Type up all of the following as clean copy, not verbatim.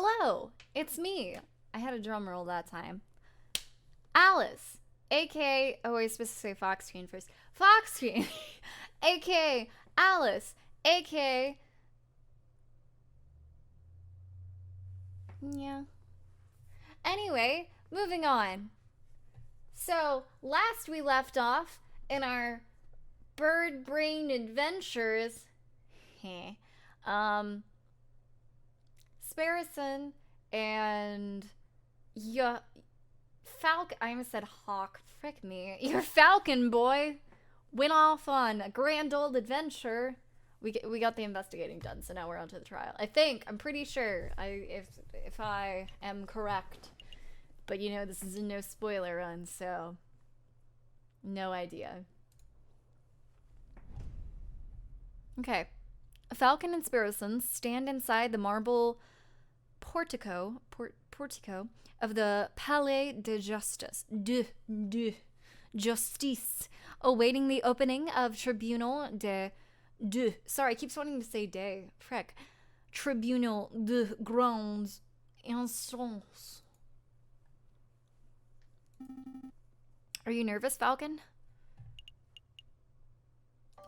Hello, it's me. I had a drum roll that time. Alice, aka, oh, I was supposed to say FoxQueen first. FoxQueen, aka Alice, aka, yeah. Anyway, moving on. So, last we left off in our bird brain adventures, Sparrison and I almost said hawk, frick me. Your falcon boy went off on a grand old adventure. We got the investigating done, so now we're on to the trial. I'm pretty sure, if I am correct. But you know, this is a no spoiler run, so no idea. Okay. Falcon and Sparrison stand inside the marble portico of the Palais de Justice, Justice, awaiting the opening of Tribunal sorry, I keep wanting to say de, frick. Tribunal de Grandes Instances. Are you nervous, Falcon?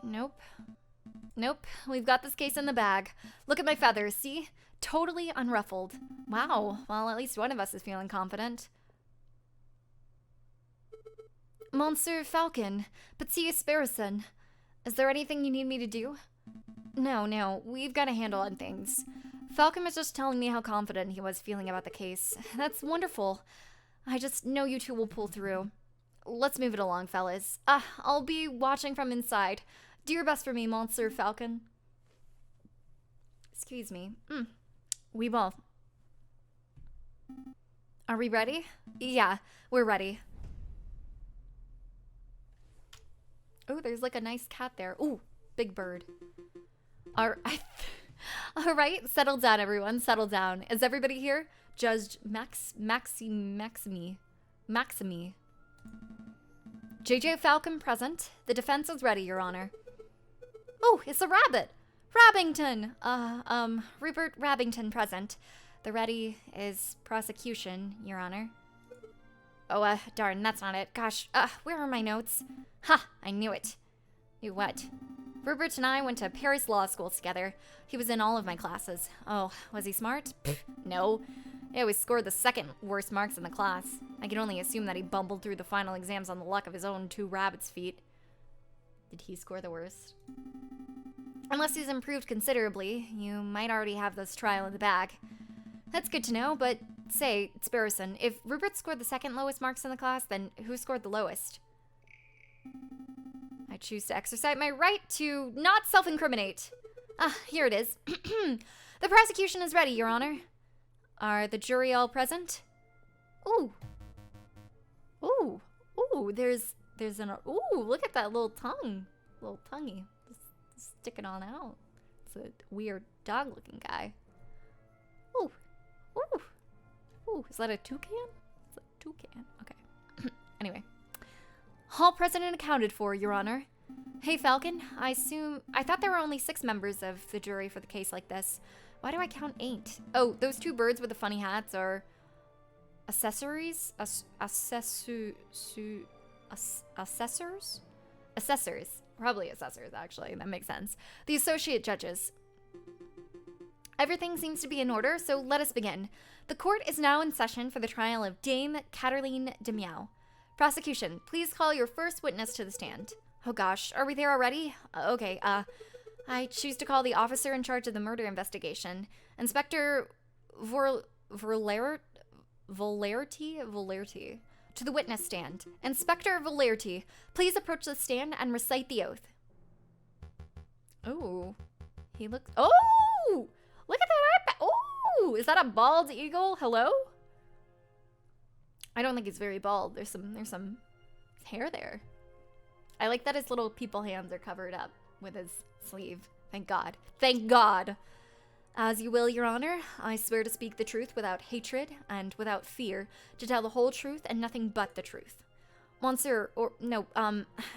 Nope. We've got this case in the bag. Look at my feathers, see? Totally unruffled. Wow, well, at least one of us is feeling confident. Monsieur Falcon, Petit Sparrison, is there anything you need me to do? No, we've got a handle on things. Falcon was just telling me how confident he was feeling about the case. That's wonderful. I just know you two will pull through. Let's move it along, fellas. I'll be watching from inside. Do your best for me, Monsieur Falcon. Excuse me. We both. Are we ready? Yeah, we're ready. Oh, there's like a nice cat there. Ooh, big bird. All right, settle down, everyone. Settle down. Is everybody here? Judge Maximi. JJ Falcon present. The defense is ready, Your Honor. Oh, it's a rabbit. Rabbington. Rupert Rabbington present. The ready is prosecution, Your Honor. Oh, darn, that's not it. Gosh, where are my notes? Ha, I knew it. Knew what? Rupert and I went to Paris Law School together. He was in all of my classes. Oh, was he smart? No. He always scored the second worst marks in the class. I can only assume that he bumbled through the final exams on the luck of his own 2 rabbit's feet. Did he score the worst? Unless he's improved considerably, you might already have this trial in the bag. That's good to know, but say, Sparrison, if Rupert scored the second lowest marks in the class, then who scored the lowest? I choose to exercise my right to not self-incriminate. Here it is. The prosecution is ready, Your Honor. Are the jury all present? Ooh, there's look at that little tonguey. Just sticking on out. It's a weird dog-looking guy. Ooh, is that a toucan? It's a toucan, okay. Anyway. Hall present and accounted for, Your Honor. Hey, Falcon, I thought there were only 6 members of the jury for the case like this. Why do I count 8? Oh, those 2 birds with the funny hats are accessories? Assessors? Assessors. Probably assessors, actually. That makes sense. The associate judges. Everything seems to be in order, so let us begin. The court is now in session for the trial of Dame Cataline de Meow. Prosecution, please call your first witness to the stand. Oh gosh, are we there already? Okay, I choose to call the officer in charge of the murder investigation, Inspector Volerty, to the witness stand. Inspector Volerty, please approach the stand and recite the oath. Oh, he looks. Oh, look at that eye. Oh, is that a bald eagle? Hello? I don't think he's very bald. There's some hair there. I like that his little people hands are covered up with his sleeve. Thank God. Thank God. As you will, Your Honor. I swear to speak the truth without hatred and without fear, to tell the whole truth and nothing but the truth. Monsieur,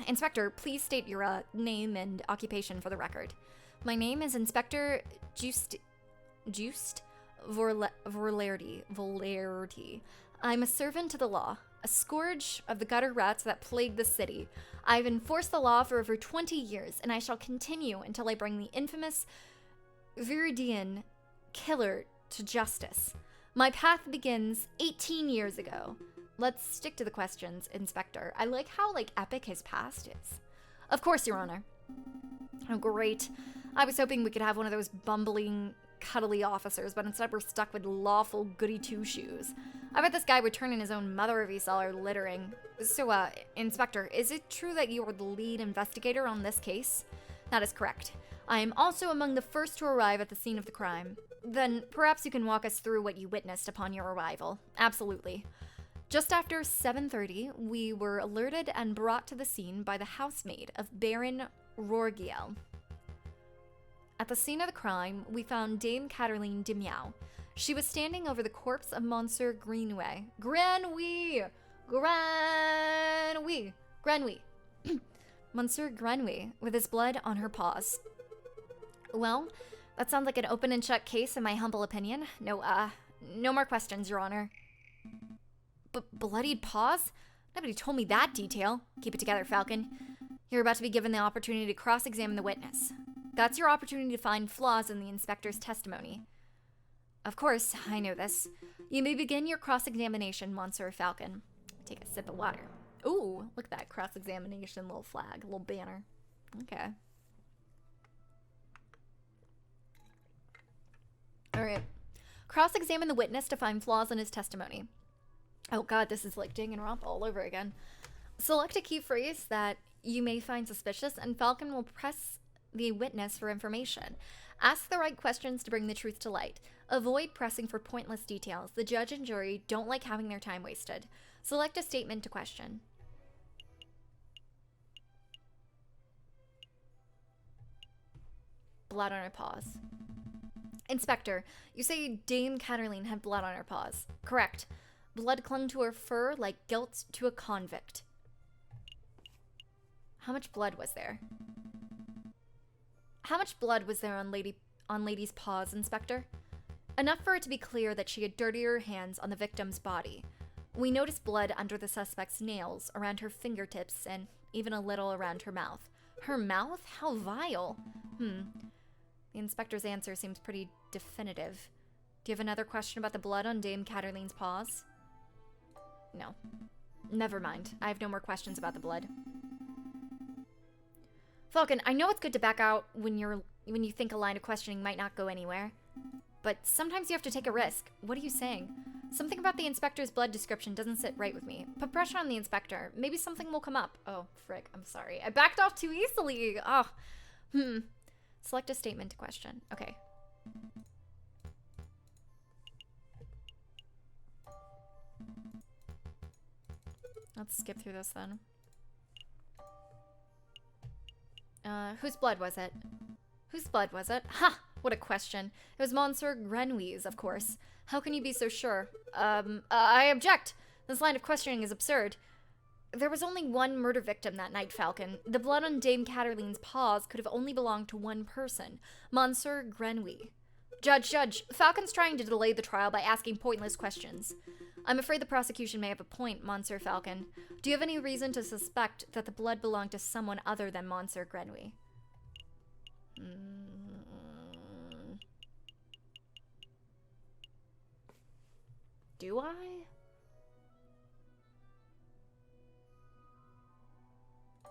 Inspector, please state your name and occupation for the record. My name is Inspector Juste Volarity. I'm a servant to the law, a scourge of the gutter rats that plague the city. I've enforced the law for over 20 years, and I shall continue until I bring the infamous Viridian killer to justice. My path begins 18 years ago. Let's stick to the questions, Inspector. I like how, epic his past is. Of course, Your Honor. Oh, great. I was hoping we could have one of those bumbling, cuddly officers, but instead we're stuck with lawful goody two-shoes. I bet this guy would turn in his own mother if he saw her littering. So, Inspector, is it true that you are the lead investigator on this case? That is correct. I am also among the first to arrive at the scene of the crime. Then, perhaps you can walk us through what you witnessed upon your arrival. Absolutely. Just after 7:30, we were alerted and brought to the scene by the housemaid of Baron Rorgiel. At the scene of the crime, we found Dame Cataline de Miao. She was standing over the corpse of Monsieur Greenway. Granwy. Monsieur Granwy, with his blood on her paws. Well, that sounds like an open and shut case in my humble opinion. No more questions, Your Honor. Bloodied paws? Nobody told me that detail. Keep it together, Falcon. You're about to be given the opportunity to cross-examine the witness. That's your opportunity to find flaws in the inspector's testimony. Of course, I know this. You may begin your cross-examination, Monsieur Falcon. Take a sip of water. Ooh, look at that cross-examination little flag, little banner. Okay. All right. Cross-examine the witness to find flaws in his testimony. Oh god, this is like Danganronpa all over again. Select a key phrase that you may find suspicious, and Falcon will press the witness for information. Ask the right questions to bring the truth to light. Avoid pressing for pointless details. The judge and jury don't like having their time wasted. Select a statement to question. Blood on her paws. Inspector, you say Dame Cataline had blood on her paws. Correct. Blood clung to her fur like guilt to a convict. How much blood was there? How much blood was there on Lady's paws, Inspector? Enough for it to be clear that she had dirtied her hands on the victim's body. We noticed blood under the suspect's nails, around her fingertips, and even a little around her mouth. Her mouth? How vile. The inspector's answer seems pretty definitive. Do you have another question about the blood on Dame Cataline's paws? No. Never mind. I have no more questions about the blood. Falcon, I know it's good to back out when you think a line of questioning might not go anywhere. But sometimes you have to take a risk. What are you saying? Something about the inspector's blood description doesn't sit right with me. Put pressure on the inspector. Maybe something will come up. Oh, frick. I'm sorry. I backed off too easily. Oh. Select a statement to question. Okay. Let's skip through this then. Whose blood was it? Whose blood was it? Ha! What a question. It was Monsieur Grenouille's, of course. How can you be so sure? I object. This line of questioning is absurd. There was only one murder victim that night, Falcon. The blood on Dame Cataline's paws could have only belonged to one person, Monsieur Grenouille. Judge, Falcon's trying to delay the trial by asking pointless questions. I'm afraid the prosecution may have a point, Monsieur Falcon. Do you have any reason to suspect that the blood belonged to someone other than Monsieur Grenouille? Do I?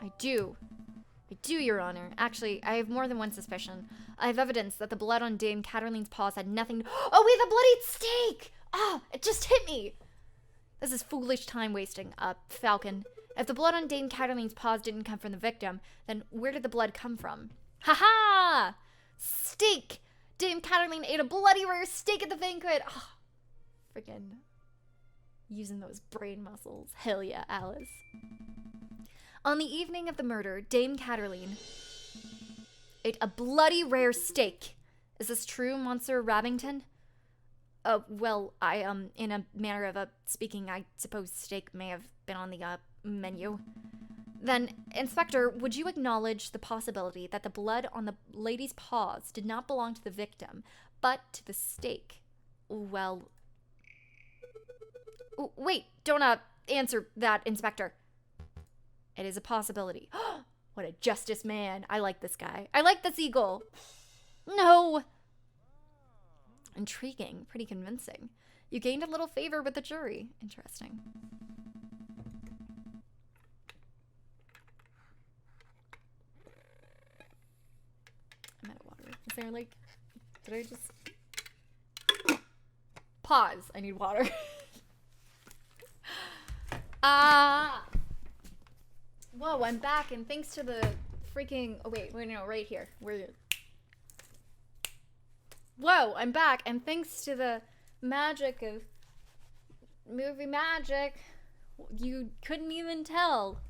I do, Your Honor. Actually, I have more than one suspicion. I have evidence that the blood on Dame Cataline's paws had nothing— Oh, wait, the bloodied steak! Ah, it just hit me! This is foolish time wasting, Falcon. If the blood on Dame Cataline's paws didn't come from the victim, then where did the blood come from? Ha-ha! Steak! Dame Cataline ate a bloody rare steak at the banquet! Oh, friggin' using those brain muscles. Hell yeah, Alice. On the evening of the murder, Dame Cataline ate a bloody rare steak. Is this true, Monsieur Rabington? Well, in a manner of speaking, I suppose steak may have been on the, menu. Then, Inspector, would you acknowledge the possibility that the blood on the lady's paws did not belong to the victim, but to the steak? Well... Wait, don't answer that, Inspector. It is a possibility. What a justice man. I like this guy. I like this eagle. No. Intriguing. Pretty convincing. You gained a little favor with the jury. Interesting. I'm out of water. Is there like... Did I just... Pause. I need water. Whoa, I'm back, and thanks to the freaking... Oh, wait, no, right here. Whoa, I'm back, and thanks to the magic of movie magic, you couldn't even tell.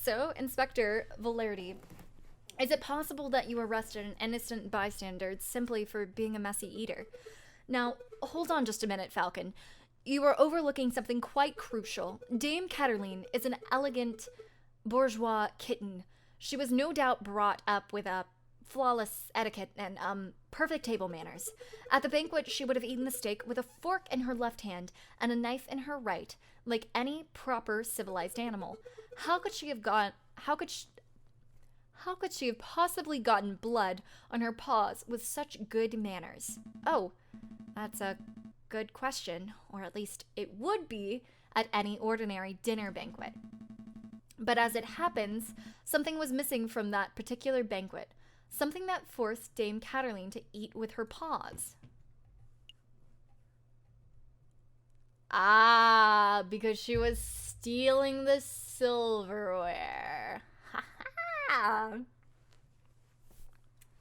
So, Inspector Valerdi, is it possible that you arrested an innocent bystander simply for being a messy eater? Now, hold on just a minute, Falcon. You are overlooking something quite crucial. Dame Catherine is an elegant bourgeois kitten. She was no doubt brought up with a flawless etiquette and perfect table manners. At the banquet, she would have eaten the steak with a fork in her left hand and a knife in her right, like any proper civilized animal. How could she have possibly gotten blood on her paws with such good manners? Oh, that's a good question, or at least it would be at any ordinary dinner banquet. But as it happens, something was missing from that particular banquet, something that forced Dame Catherine to eat with her paws. Because she was stealing the silverware. Ha ha!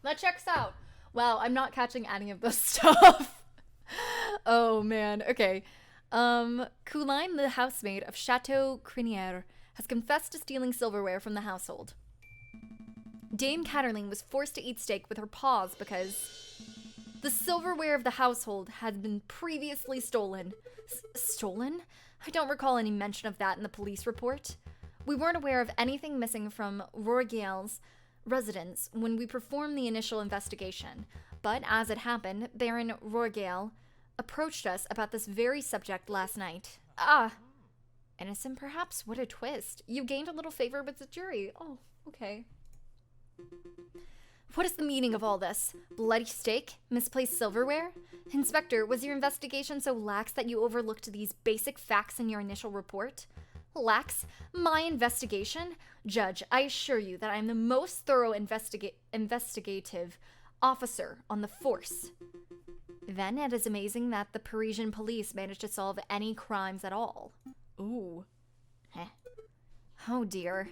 That checks out. Wow, I'm not catching any of this stuff. Oh man, okay. Couline, the housemaid of Chateau Criniere, has confessed to stealing silverware from the household. Dame Catherine was forced to eat steak with her paws because the silverware of the household had been previously stolen. Stolen? I don't recall any mention of that in the police report. We weren't aware of anything missing from Rourgel's residence when we performed the initial investigation, but as it happened, Baron Rourgel approached us about this very subject last night. Innocent perhaps? What a twist. You gained a little favor with the jury. Oh, okay. What is the meaning of all this? Bloody steak? Misplaced silverware? Inspector, was your investigation so lax that you overlooked these basic facts in your initial report? Lax? My investigation? Judge, I assure you that I am the most thorough investigative officer on the force. Then it is amazing that the Parisian police managed to solve any crimes at all. Ooh. Heh. Oh dear.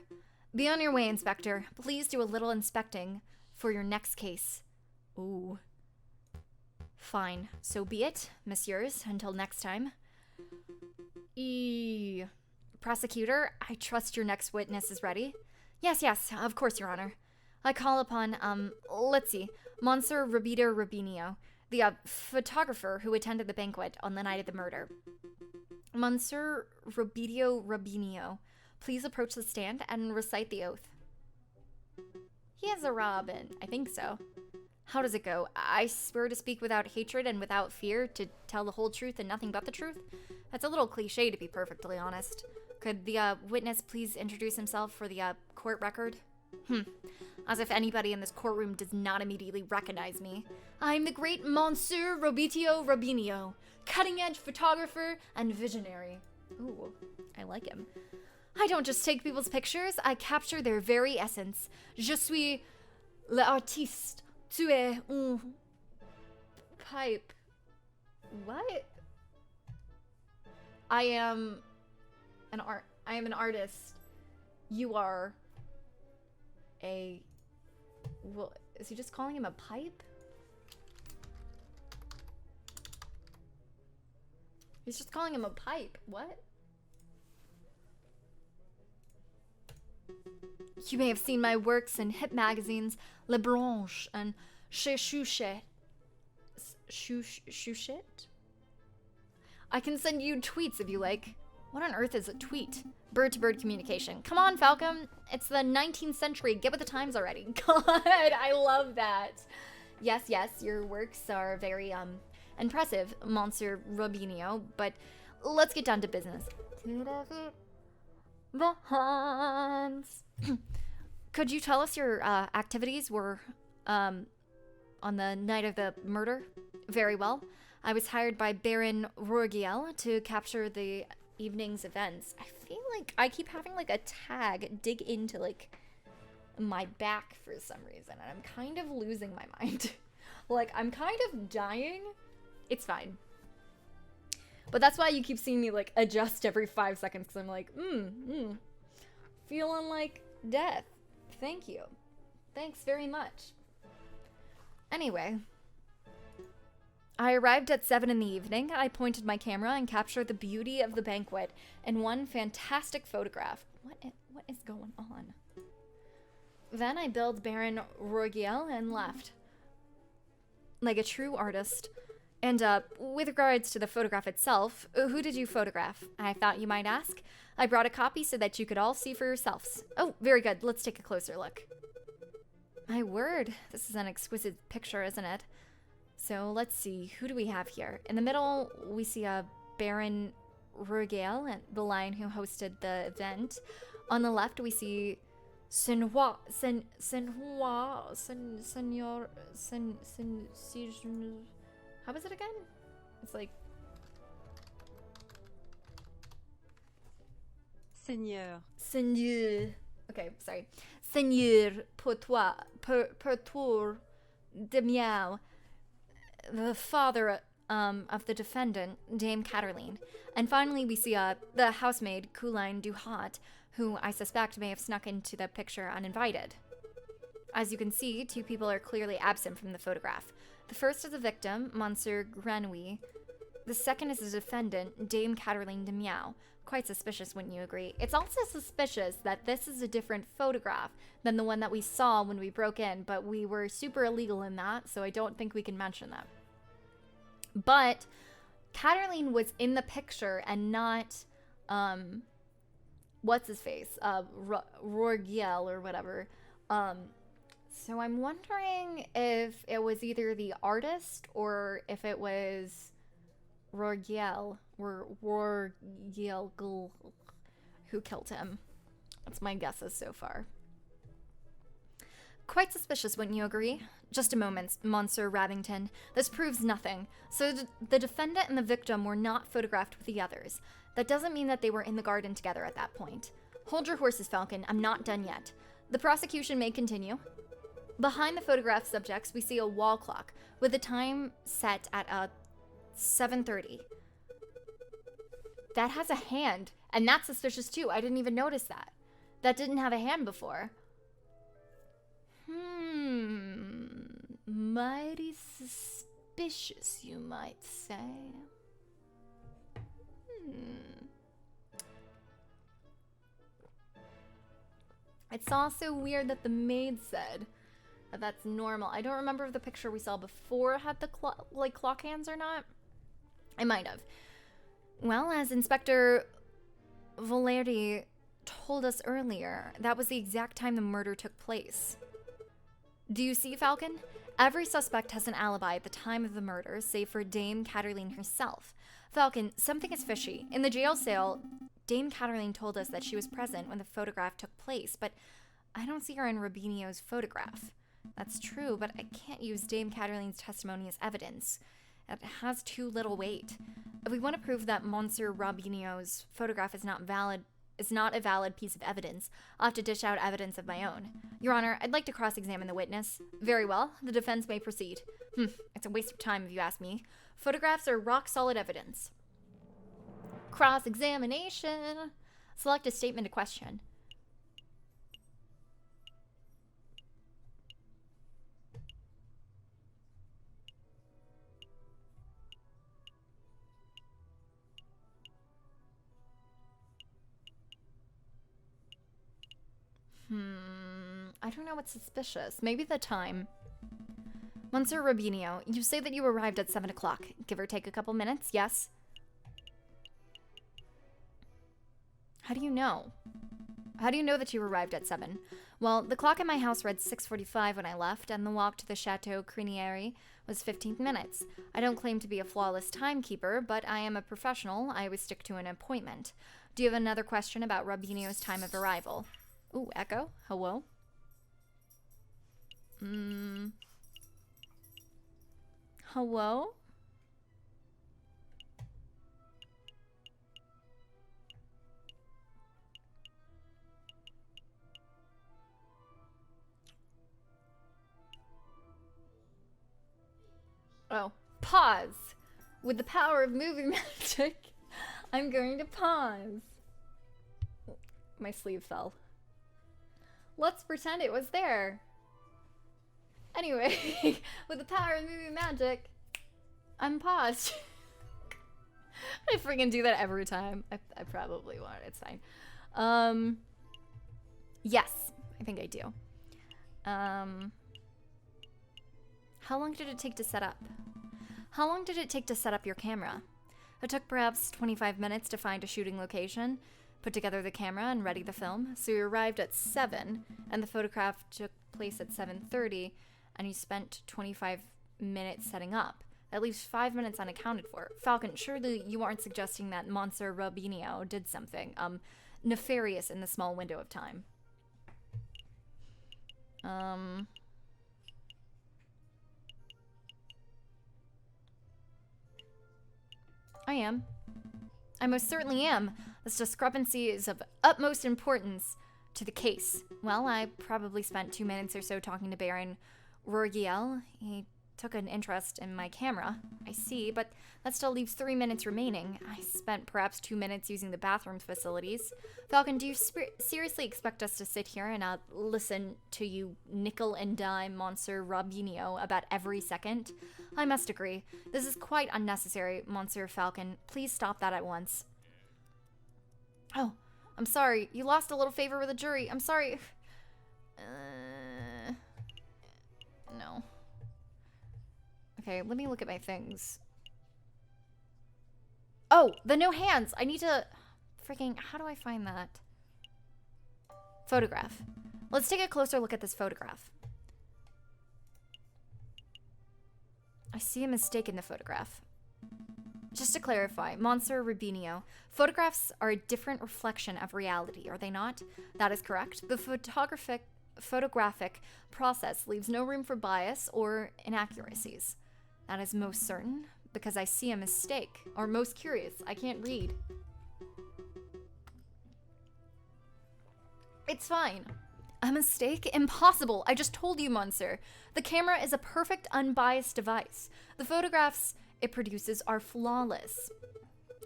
Be on your way, Inspector. Please do a little inspecting for your next case. Ooh. Fine. So be it, messieurs. Until next time. Prosecutor, I trust your next witness is ready. Yes, of course, Your Honor. I call upon, let's see, Monsieur Robido Robinio, the photographer who attended the banquet on the night of the murder. Monsieur Robido Robinio, please approach the stand and recite the oath. He is a robin. I think so. How does it go? I swear to speak without hatred and without fear, to tell the whole truth and nothing but the truth? That's a little cliche, to be perfectly honest. Could the witness please introduce himself for the court record? As if anybody in this courtroom does not immediately recognize me. I'm the great Monsieur Robitio Robinio, cutting-edge photographer and visionary. Ooh, I like him. I don't just take people's pictures, I capture their very essence. Je suis l'artiste. Tu es un pipe. What? I am an artist. You are a... Well, is he just calling him a pipe? He's just calling him a pipe. What? You may have seen my works in hip magazines, Le Branche and Chez Chouchet. Chouchet? I can send you tweets if you like. What on earth is a tweet? Bird-to-bird communication. Come on, Falcon. It's the 19th century. Get with the times already. God, I love that. Yes, yes, your works are very, impressive, Monsieur Robinho, but let's get down to business. The Hans. Could you tell us your activities were on the night of the murder? Very well. I was hired by Baron Rourgiel to capture the evening's events. I feel like I keep having like a tag dig into like my back for some reason, and I'm kind of losing my mind. Like, I'm kind of dying. It's fine. But that's why you keep seeing me like adjust every 5 seconds, because I'm like, feeling like death. Thank you. Thanks very much. Anyway, I arrived at 7 in the evening. I pointed my camera and captured the beauty of the banquet in one fantastic photograph. What is going on? Then I billed Baron Rourgiel and left. Like a true artist. And with regards to the photograph itself, who did you photograph? I thought you might ask. I brought a copy so that you could all see for yourselves. Oh, very good. Let's take a closer look. My word, this is an exquisite picture, isn't it? So let's see, who do we have here? In the middle, we see a Baron Rourgiel, the lion who hosted the event. On the left, we see Senor, how is it again? It's like Seigneur. Okay, sorry. Seigneur Pertour de Miao, the father of the defendant, Dame Catherine. And finally, we see the housemaid, Couline Duhat, who I suspect may have snuck into the picture uninvited. As you can see, 2 people are clearly absent from the photograph. The first is the victim, Monsieur Grenouille. The second is the defendant, Dame Catherine de Miao. Quite suspicious, wouldn't you agree? It's also suspicious that this is a different photograph than the one that we saw when we broke in, but we were super illegal in that, so I don't think we can mention that. But Catherine was in the picture and not, what's his face? Rourgiel or whatever. So I'm wondering if it was either the artist or if it was Rourgiel who killed him. That's my guesses so far. Quite suspicious, wouldn't you agree? Just a moment, Monsieur Rabington. This proves nothing. So the defendant and the victim were not photographed with the others. That doesn't mean that they were in the garden together at that point. Hold your horses, Falcon. I'm not done yet. The prosecution may continue. Behind the photograph subjects, we see a wall clock with the time set at 7:30. That has a hand, and that's suspicious too. I didn't even notice that. That didn't have a hand before. Mighty suspicious, you might say. It's also weird that the maid said that that's normal. I don't remember if the picture we saw before had the clock hands or not. I might have. Well, as Inspector Valeri told us earlier, that was the exact time the murder took place. Do you see, Falcon? Every suspect has an alibi at the time of the murder, save for Dame Catherine herself. Falcon, something is fishy. In the jail cell, Dame Catherine told us that she was present when the photograph took place, but I don't see her in Robinho's photograph. That's true, but I can't use Dame Catherine's testimony as evidence. It has too little weight. If we want to prove that Monsieur Robinho's photograph is not a valid piece of evidence, I'll have to dish out evidence of my own. Your Honor, I'd like to cross-examine the witness. Very well, the defense may proceed. It's a waste of time if you ask me. Photographs are rock-solid evidence. Cross-examination. Select a statement to question. I don't know what's suspicious. Maybe the time. Monsieur Robinho, you say that you arrived at 7 o'clock. Give or take a couple minutes, yes? How do you know? How do you know that you arrived at 7? Well, the clock in my house read 6:45 when I left, and the walk to the Chateau Crinieri was 15 minutes. I don't claim to be a flawless timekeeper, but I am a professional. I always stick to an appointment. Do you have another question about Robinho's time of arrival? Ooh, echo? Hello? Hello? Oh, pause. With the power of movie magic, I'm going to pause. My sleeve fell. Let's pretend it was there. Anyway, with the power of movie magic, I'm paused. I freaking do that every time. I probably won't. It's fine. Yes, I think I do. How long did it take to set up? How long did it take to set up your camera? It took perhaps 25 minutes to find a shooting location, put together the camera, and ready the film. So you arrived at 7, and the photograph took place at 7:30, and you spent 25 minutes setting up. That leaves 5 minutes unaccounted for. Falcon, surely you aren't suggesting that Monsieur Robinho did something, nefarious in the small window of time. I am. I most certainly am. This discrepancy is of utmost importance to the case. Well, I probably spent 2 minutes or so talking to Baron Rogiel. He took an interest in my camera. I see, but that still leaves 3 minutes remaining. I spent perhaps 2 minutes using the bathroom facilities. Falcon, do you seriously expect us to sit here and listen to you nickel and dime Monsieur Robinho about every second? I must agree. This is quite unnecessary, Monsieur Falcon. Please stop that at once. Oh, I'm sorry. You lost a little favor with the jury. I'm sorry. No. Okay, let me look at my things. Oh, the no hands. I need to... Freaking... How do I find that? Photograph. Let's take a closer look at this photograph. I see a mistake in the photograph. Just to clarify, Monsieur Robinho, photographs are a different reflection of reality, are they not? That is correct. The photographic process leaves no room for bias or inaccuracies. That is most certain, because I see a mistake. Or most curious, I can't read. It's fine. A mistake? Impossible. I just told you, Monsieur. The camera is a perfect, unbiased device. The photographs it produces are flawless.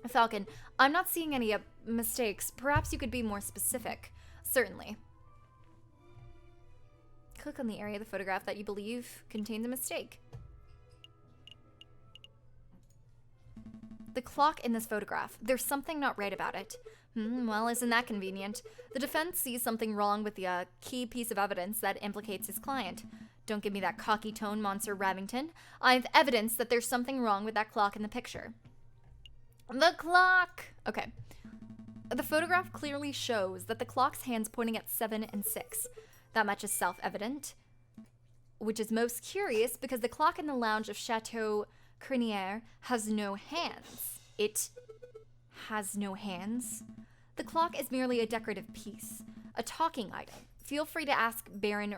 Falcon, I'm not seeing any mistakes. Perhaps you could be more specific. Certainly. Click on the area of the photograph that you believe contains a mistake. The clock in this photograph. There's something not right about it. Well, isn't that convenient? The defense sees something wrong with the key piece of evidence that implicates his client. Don't give me that cocky tone, Monsieur Rabington. I have evidence that there's something wrong with that clock in the picture. The clock! Okay. The photograph clearly shows that the clock's hands pointing at 7 and 6. That much is self-evident. Which is most curious because the clock in the lounge of Chateau Criniere has no hands. It has no hands. The clock is merely a decorative piece, a talking item. Feel free to ask Baron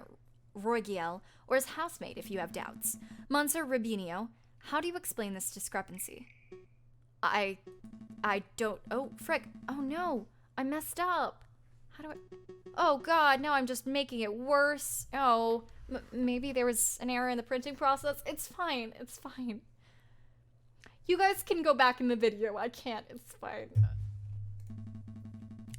Rogiel or his housemate if you have doubts. Monsieur Robinho, how do you explain this discrepancy? I don't... Oh, frick. Oh, no. I messed up. How do I... Oh, God. Now I'm just making it worse. Oh, maybe there was an error in the printing process. It's fine. It's fine. You guys can go back in the video. I can't. It's fine.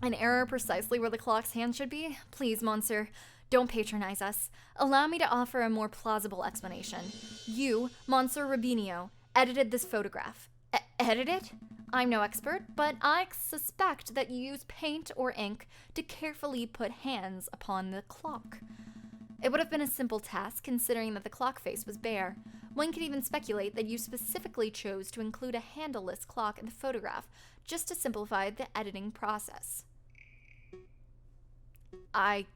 An error precisely where the clock's hand should be? Please, Monsieur, don't patronize us. Allow me to offer a more plausible explanation. You, Monsieur Robinho, edited this photograph. Edited? I'm no expert, but I suspect that you used paint or ink to carefully put hands upon the clock. It would have been a simple task, considering that the clock face was bare. One could even speculate that you specifically chose to include a handleless clock in the photograph, just to simplify the editing process. I,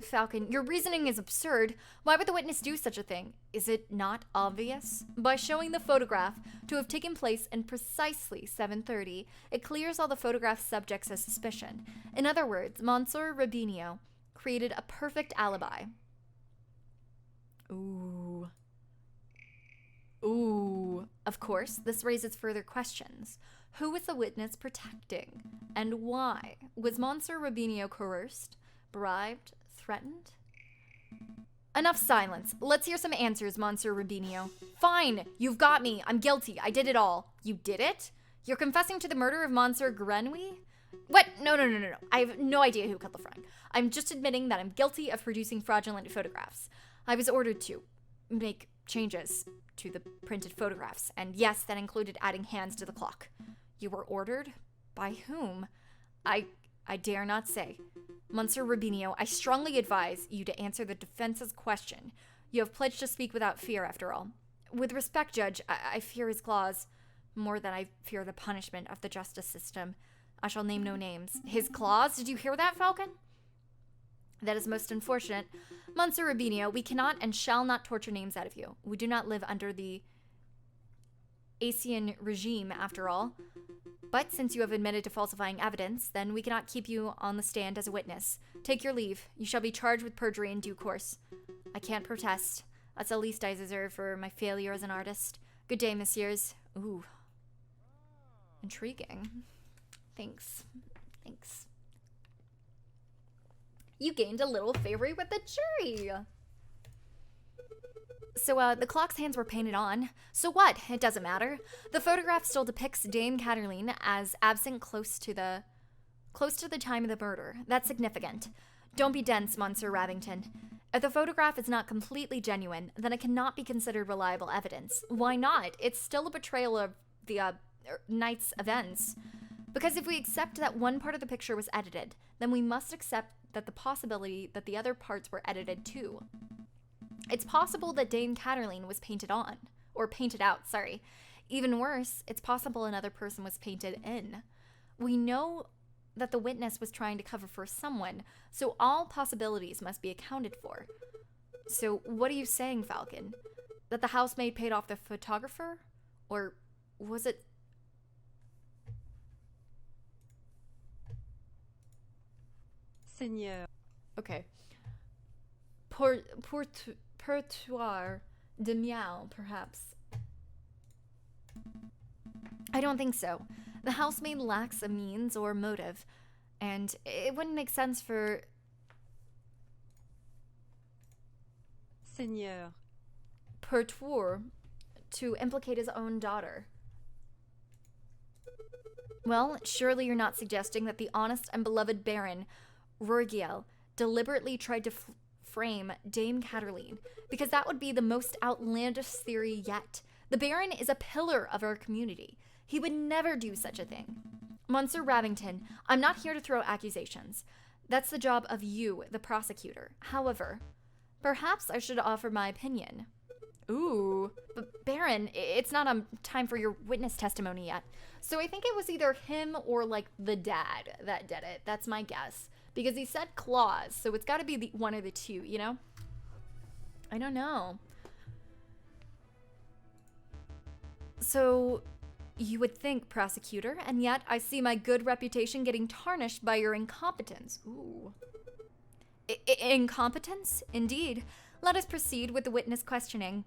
Falcon, your reasoning is absurd. Why would the witness do such a thing? Is it not obvious? By showing the photograph to have taken place in precisely 7:30, it clears all the photograph subjects as suspicion. In other words, Monsieur Rubinio created a perfect alibi. Ooh. Ooh. Of course, this raises further questions. Who was the witness protecting? And why? Was Monsieur Rubinio coerced, bribed, threatened? Enough silence. Let's hear some answers, Monsieur Rubinio. Fine, you've got me. I'm guilty. I did it all. You did it? You're confessing to the murder of Monsieur Grenouille? What? No. I have no idea who cut the Frank. I'm just admitting that I'm guilty of producing fraudulent photographs. I was ordered to make changes to the printed photographs, and yes, that included adding hands to the clock. You were ordered? By whom? I dare not say. Monsieur Rubinio, I strongly advise you to answer the defense's question. You have pledged to speak without fear, after all. With respect, Judge, I fear his claws more than I fear the punishment of the justice system. I shall name no names. His claws? Did you hear that, Falcon? That is most unfortunate. Monsieur Rubinio, we cannot and shall not torture names out of you. We do not live under the Asian regime, after all. But since you have admitted to falsifying evidence, then we cannot keep you on the stand as a witness. Take your leave. You shall be charged with perjury in due course. I can't protest. That's the least I deserve for my failure as an artist. Good day, messieurs. Ooh. Intriguing. Thanks. You gained a little favor with the jury. So, the clock's hands were painted on. So what? It doesn't matter. The photograph still depicts Dame Cataline as absent close to the time of the murder. That's significant. Don't be dense, Monsieur Rabington. If the photograph is not completely genuine, then it cannot be considered reliable evidence. Why not? It's still a betrayal of the night's events. Because if we accept that one part of the picture was edited, then we must accept that the possibility that the other parts were edited too. It's possible that Dame Cataline was painted on, or painted out, sorry. Even worse, it's possible another person was painted in. We know that the witness was trying to cover for someone, so all possibilities must be accounted for. So what are you saying, Falcon? That the housemaid paid off the photographer? Or was it... Seigneur. Okay. Portoir de Miao, perhaps. I don't think so. The housemaid lacks a means or motive, and it wouldn't make sense for... Seigneur. Portoir to implicate his own daughter. Well, surely you're not suggesting that the honest and beloved Baron Rourgiel deliberately tried to frame Dame Cataline, because that would be the most outlandish theory yet. The Baron is a pillar of our community. He would never do such a thing. Monsieur Rabington, I'm not here to throw accusations. That's the job of you, the prosecutor. However, perhaps I should offer my opinion. Ooh, but Baron, it's not time for your witness testimony yet. So I think it was either him or like the dad that did it. That's my guess. Because he said claws, so it's got to be one of the two, you know? I don't know. So, you would think, prosecutor, and yet I see my good reputation getting tarnished by your incompetence. Ooh. Incompetence? Indeed. Let us proceed with the witness questioning.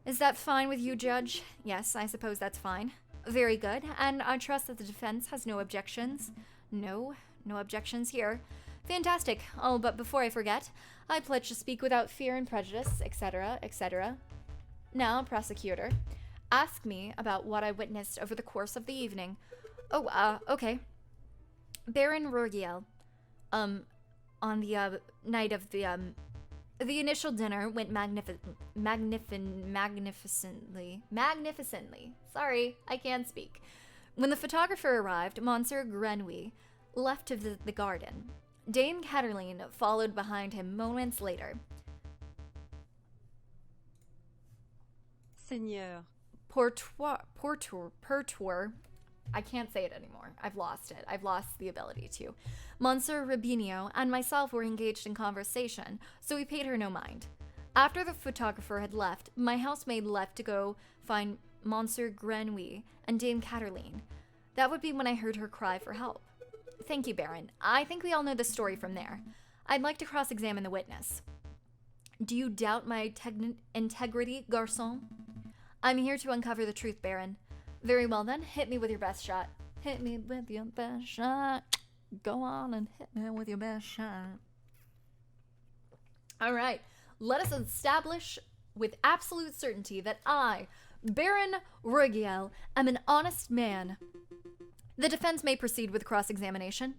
Is that fine with you, Judge? Yes, I suppose that's fine. Very good, and I trust that the defense has no objections. No objections here. Fantastic. Oh, but before I forget, I pledge to speak without fear and prejudice, etc., etc. Now, prosecutor, ask me about what I witnessed over the course of the evening. Oh, okay. Baron Rourgiel, on the night of the initial dinner went magnificently. Sorry, I can't speak. When the photographer arrived, Monsieur Grenouille left to visit the garden. Dame Cataline followed behind him moments later. Seigneur. Portoir I can't say it anymore. I've lost it. I've lost the ability to. Monsieur Rubinio and myself were engaged in conversation, so we paid her no mind. After the photographer had left, my housemaid left to go find Monsieur Grenouille and Dame Cataline. That would be when I heard her cry for help. Thank you, Baron. I think we all know the story from there. I'd like to cross-examine the witness. Do you doubt my integrity, garçon? I'm here to uncover the truth, Baron. Very well then, hit me with your best shot. Hit me with your best shot. Go on and hit me with your best shot. All right, let us establish with absolute certainty that I, Baron Rugiel, am an honest man. The defense may proceed with cross-examination.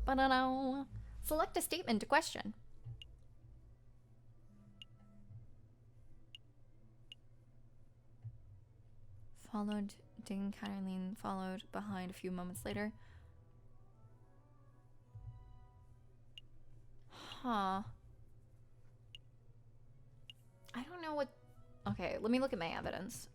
Ba-da-da. Select a statement to question. Followed, Dame Cataline followed behind a few moments later. Huh. I don't know what... Okay, let me look at my evidence.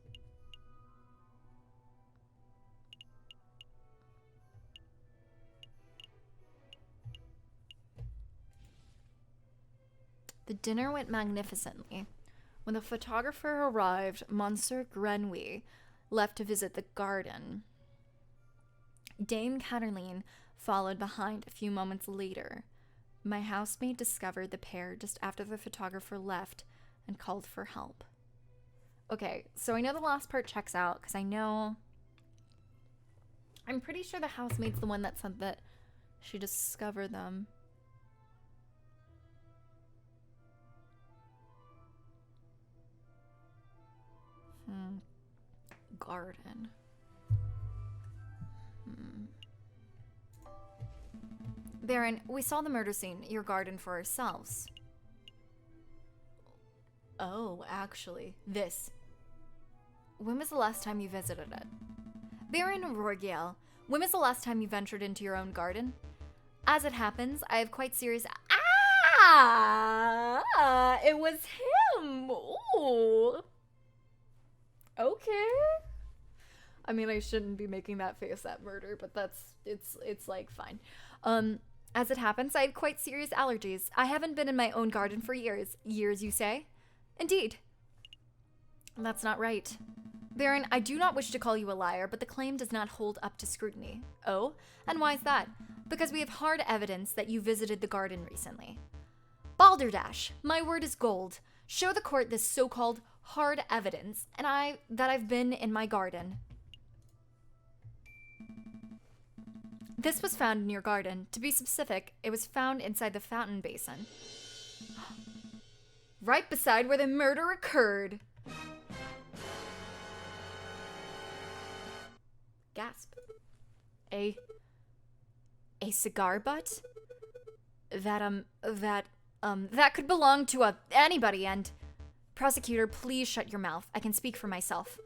The dinner went magnificently. When the photographer arrived, Monsieur Grenouille left to visit the garden. Dame Cataline followed behind a few moments later. My housemaid discovered the pair just after the photographer left and called for help. Okay, so I know the last part checks out because I know... I'm pretty sure the housemaid's the one that said that she discovered them. Garden. Baron, we saw the murder scene, your garden, for ourselves. Oh, actually, this. When was the last time you visited it? Baron Rugiel, when was the last time you ventured into your own garden? As it happens, I have quite serious... Ah! It was him! Ooh! Okay. I mean, I shouldn't be making that face at murder, but it's like fine. As it happens, I have quite serious allergies. I haven't been in my own garden for years. Years, you say? Indeed. That's not right. Baron, I do not wish to call you a liar, but the claim does not hold up to scrutiny. Oh? And why is that? Because we have hard evidence that you visited the garden recently. Balderdash, my word is gold. Show the court this so-called hard evidence, and that I've been in my garden. This was found in your garden. To be specific, it was found inside the fountain basin. Right beside where the murder occurred. Gasp. A cigar butt? That could belong to anybody, and... Prosecutor, please shut your mouth. I can speak for myself.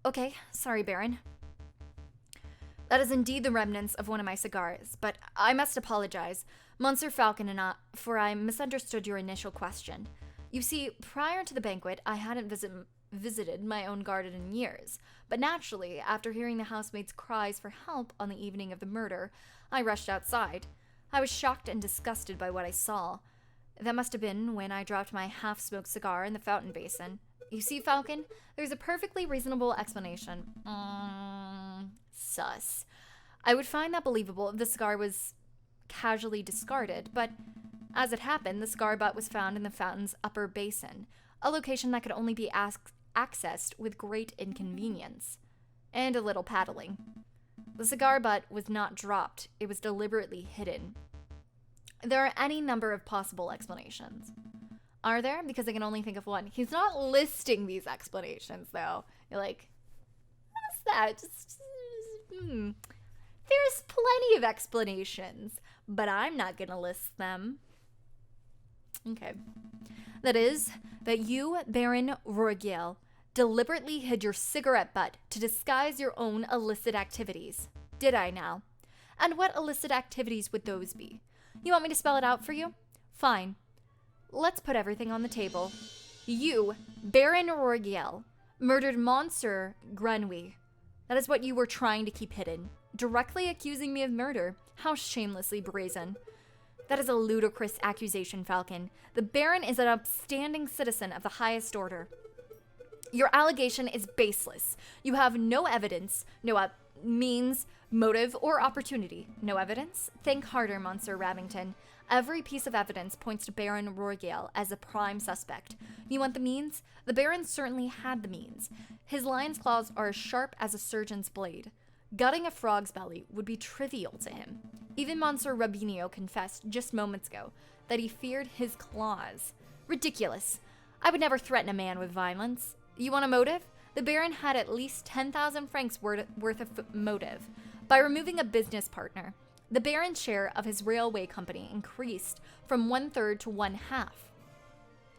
Okay, sorry, Baron. That is indeed the remnants of one of my cigars, but I must apologize, Monsieur Falcon, for I misunderstood your initial question. You see, prior to the banquet, I hadn't visited my own garden in years, but naturally, after hearing the housemaid's cries for help on the evening of the murder, I rushed outside. I was shocked and disgusted by what I saw. That must have been when I dropped my half-smoked cigar in the fountain basin. You see, Falcon, there's a perfectly reasonable explanation. Sus. I would find that believable if the cigar was casually discarded, but as it happened, the cigar butt was found in the fountain's upper basin, a location that could only be accessed with great inconvenience and a little paddling. The cigar butt was not dropped, it was deliberately hidden. There are any number of possible explanations. Are there? Because I can only think of one. He's not listing these explanations, though. You're like, what's that? There's plenty of explanations, but I'm not gonna list them. Okay. That is, that you, Baron Rugiel, deliberately hid your cigarette butt to disguise your own illicit activities. Did I now? And what illicit activities would those be? You want me to spell it out for you? Fine. Let's put everything on the table. You, Baron Rugiel, murdered Monsieur Grenouille. That is what you were trying to keep hidden. Directly accusing me of murder. How shamelessly brazen. That is a ludicrous accusation, Falcon. The Baron is an upstanding citizen of the highest order. Your allegation is baseless. You have no evidence, no means, motive, or opportunity. No evidence? Think harder, Monsieur Rabington. Every piece of evidence points to Baron Royale as a prime suspect. You want the means? The Baron certainly had the means. His lion's claws are as sharp as a surgeon's blade. Gutting a frog's belly would be trivial to him. Even Monsieur Rabinio confessed just moments ago that he feared his claws. Ridiculous. I would never threaten a man with violence. You want a motive? The Baron had at least 10,000 francs worth of motive. By removing a business partner, the Baron's share of his railway company increased from 1/3 to 1/2.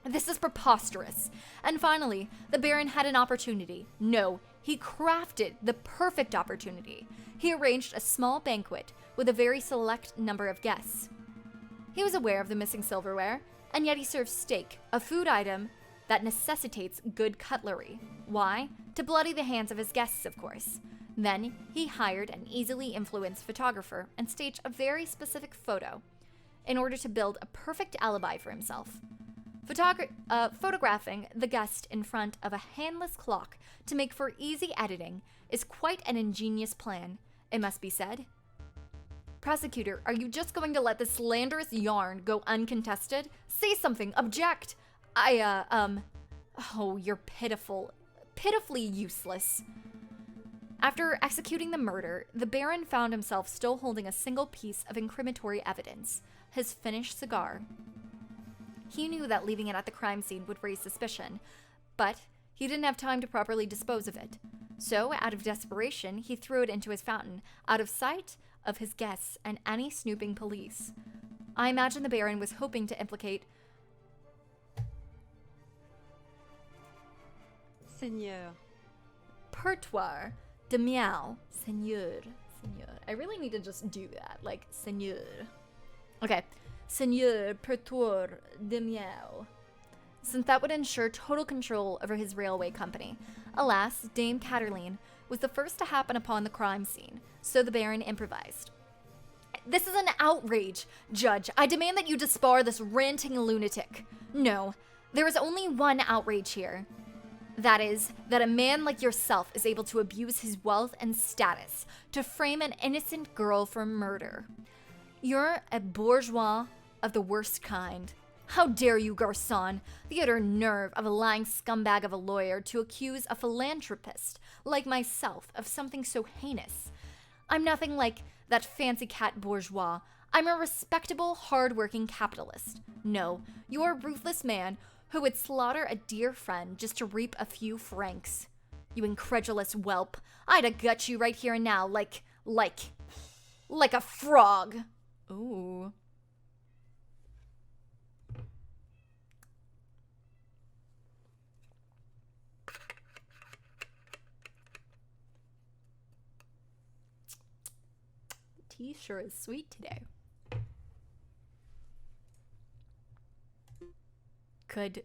This is preposterous. And finally, the Baron had an opportunity. No, he crafted the perfect opportunity. He arranged a small banquet with a very select number of guests. He was aware of the missing silverware, and yet he served steak, a food item that necessitates good cutlery. Why? To bloody the hands of his guests, of course. Then he hired an easily influenced photographer and staged a very specific photo in order to build a perfect alibi for himself. Photographing the guest in front of a handless clock to make for easy editing is quite an ingenious plan, it must be said. Prosecutor, are you just going to let this slanderous yarn go uncontested? Say something, object! Oh, you're pitifully useless. After executing the murder, the Baron found himself still holding a single piece of incriminatory evidence, his finished cigar. He knew that leaving it at the crime scene would raise suspicion, but he didn't have time to properly dispose of it. So, out of desperation, he threw it into his fountain, out of sight of his guests and any snooping police. I imagine the Baron was hoping to implicate Seigneur. Pertoir de Miao. Seigneur. I really need to just do that, like, Seigneur. Okay. Seigneur Pertoir de Miao. Since that would ensure total control over his railway company. Alas, Dame Catherine was the first to happen upon the crime scene, so the Baron improvised. This is an outrage, Judge. I demand that you disbar this ranting lunatic. No, there is only one outrage here. That is, that a man like yourself is able to abuse his wealth and status to frame an innocent girl for murder. You're a bourgeois of the worst kind. How dare you, garçon, the utter nerve of a lying scumbag of a lawyer to accuse a philanthropist like myself of something so heinous. I'm nothing like that fancy cat bourgeois. I'm a respectable, hard-working capitalist. No, you're a ruthless man who would slaughter a dear friend just to reap a few francs. You incredulous whelp. I'd have gut you right here and now, like a frog. Ooh. The tea sure is sweet today. Could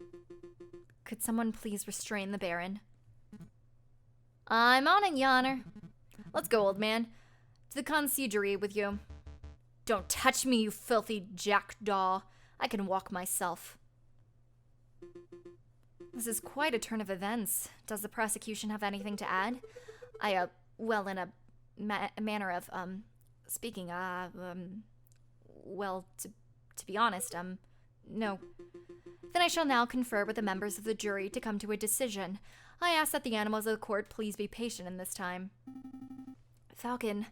someone please restrain the Baron? I'm on it, Your Honor. Let's go, old man. To the conciergerie with you. Don't touch me, you filthy jackdaw. I can walk myself. This is quite a turn of events. Does the prosecution have anything to add? Well, in a manner of, speaking, well, to be honest, no. Then I shall now confer with the members of the jury to come to a decision. I ask that the animals of the court please be patient in this time. Falcon,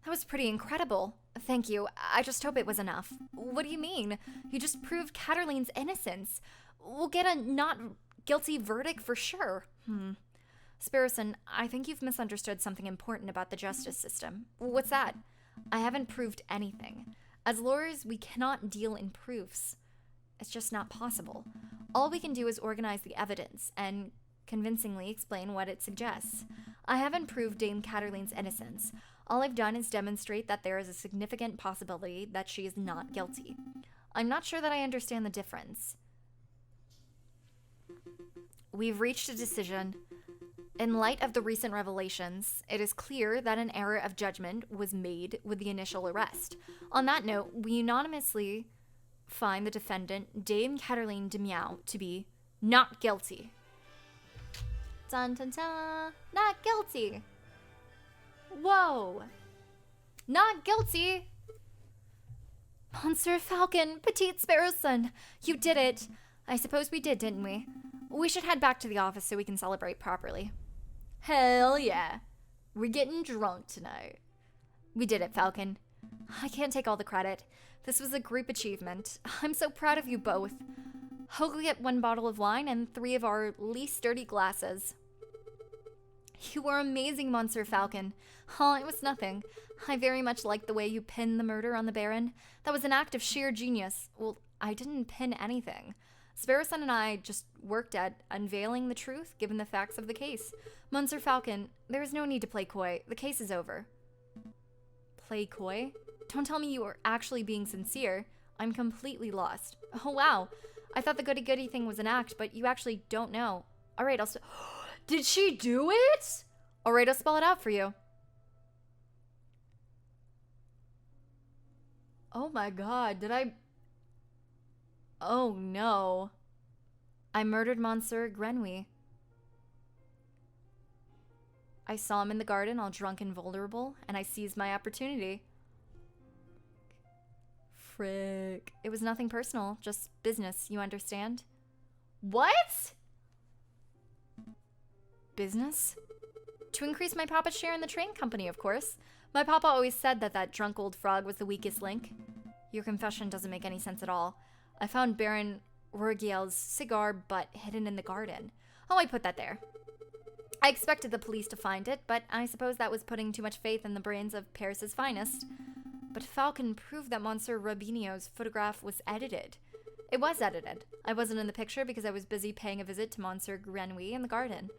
that was pretty incredible. Thank you. I just hope it was enough. What do you mean? You just proved Catherline's innocence. We'll get a not guilty verdict for sure. Sparrowson, I think you've misunderstood something important about the justice system. What's that? I haven't proved anything. As lawyers, we cannot deal in proofs. It's just not possible. All we can do is organize the evidence and convincingly explain what it suggests. I haven't proved Dame Catherline's innocence. All I've done is demonstrate that there is a significant possibility that she is not guilty. I'm not sure that I understand the difference. We've reached a decision. In light of the recent revelations, it is clear that an error of judgment was made with the initial arrest. On that note, we unanimously find the defendant, Dame Cataline de Meow, to be not guilty. Dun dun dun! Not guilty! Whoa! Not guilty! Monsieur Falcon, Petite Sparrow's son, you did it. I suppose we did, didn't we? We should head back to the office so we can celebrate properly. Hell yeah. We're getting drunk tonight. We did it, Falcon. I can't take all the credit. This was a group achievement. I'm so proud of you both. Hope we get 1 bottle of wine and 3 of our least dirty glasses. You were amazing, Monsieur Falcon. Oh, it was nothing. I very much liked the way you pinned the murder on the Baron. That was an act of sheer genius. Well, I didn't pin anything. Sparrowson and I just worked at unveiling the truth given the facts of the case. Monsieur Falcon, there is no need to play coy. The case is over. Play coy? Don't tell me you are actually being sincere. I'm completely lost. Oh, wow. I thought the goody-goody thing was an act, but you actually don't know. All right, Did she do it? All right, I'll spell it out for you. Oh my god, did I... Oh no. I murdered Monsieur Grenouille. I saw him in the garden all drunk and vulnerable, and I seized my opportunity. Frick. It was nothing personal, just business, you understand? What? Business? To increase my papa's share in the train company, of course. My papa always said that that drunk old frog was the weakest link. Your confession doesn't make any sense at all. I found Baron Rourgiel's cigar butt hidden in the garden. Oh, I put that there. I expected the police to find it, but I suppose that was putting too much faith in the brains of Paris's finest. But Falcon proved that Monsieur Robinho's photograph was edited. It was edited. I wasn't in the picture because I was busy paying a visit to Monsieur Grenouille in the garden.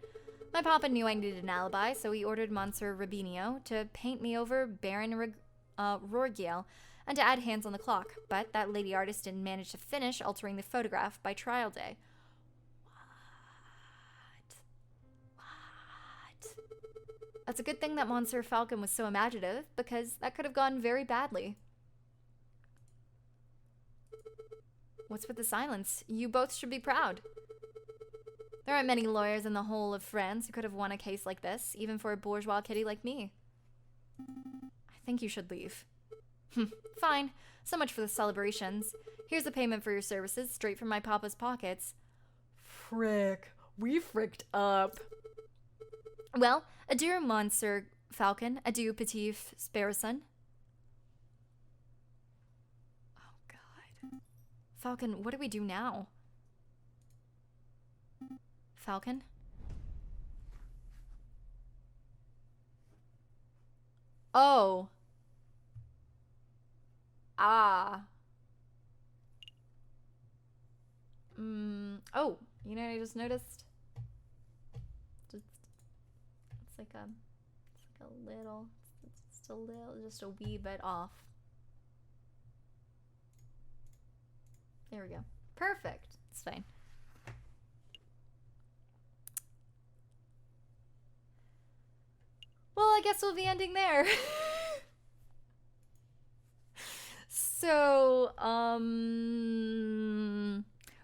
My papa knew I needed an alibi, so he ordered Monsieur Robinho to paint me over Baron Rourgiel and to add hands on the clock, but that lady artist didn't manage to finish altering the photograph by trial day. What? That's a good thing that Monsieur Falcon was so imaginative, because that could have gone very badly. What's with the silence? You both should be proud. There aren't many lawyers in the whole of France who could have won a case like this, even for a bourgeois kitty like me. I think you should leave. Fine. So much for the celebrations. Here's the payment for your services, straight from my papa's pockets. Frick. We fricked up. Well, adieu, Monsieur Falcon. Adieu, Petit Sparrowson. Oh, God. Falcon, what do we do now? Falcon? Oh. Ah. Oh, you know what I just noticed? It's like a little, just a wee bit off. There we go. Perfect. It's fine. Well, I guess we'll be ending there. So,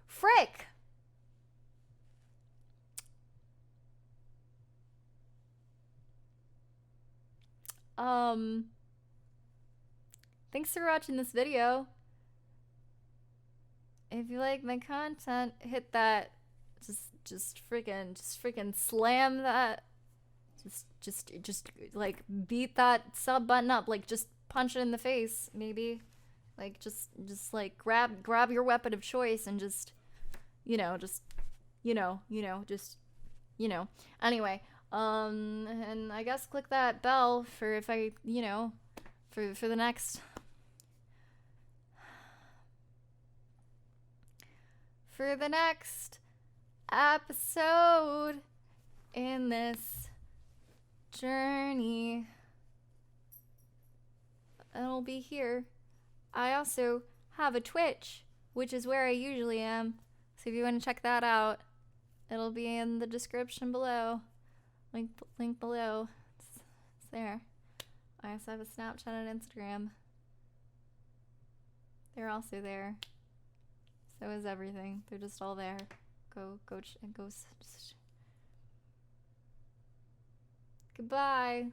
frick. Thanks for watching this video. If you like my content, hit that, just freaking slam that. Just like beat that sub button up, like just punch it in the face, maybe. Like just like grab your weapon of choice and just anyway, and I guess click that bell for if I, for the next episode in this journey. It'll be here. I also have a Twitch, which is where I usually am. So if you want to check that out, it'll be in the description below. Link below. It's there. I also have a Snapchat and Instagram. They're also there. So is everything. They're just all there. Go. Goodbye.